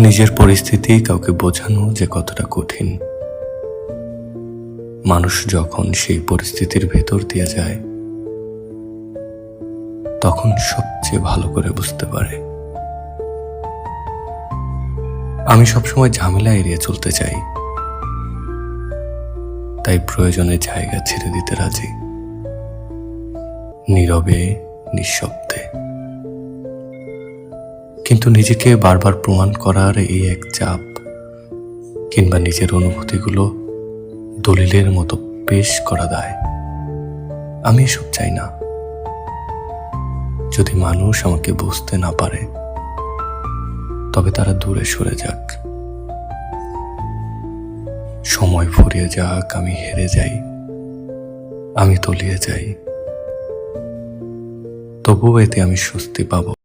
নিজের পরিস্থিতি কাউকে বোঝানো যে কতটা কঠিন। মানুষ যখন সেই পরিস্থিতির ভেতর দিয়ে যায় তখন সবচেয়ে ভালো করে বুঝতে পারে। আমি সবসময় ঝামেলা এড়িয়ে চলতে চাই, তাই প্রয়োজনে জায়গা ছেড়ে দিতে রাজি, নীরবে, নিঃশব্দে। কিন্তু নিজেকে বারবার প্রমাণ করার এই এক চাপ, কিংবা নিজের অনুভূতিগুলো দলিলের মতো পেশ করা দায়, আমি এসব চাই না। যদি মানুষ আমাকে বুঝতে না পারে তবে তারা দূরে সরে যাক, সময় ফুরিয়ে যাক, আমি হেরে যাই, আমি তলিয়ে যাই, তবুও এতে আমি স্বস্তি পাব।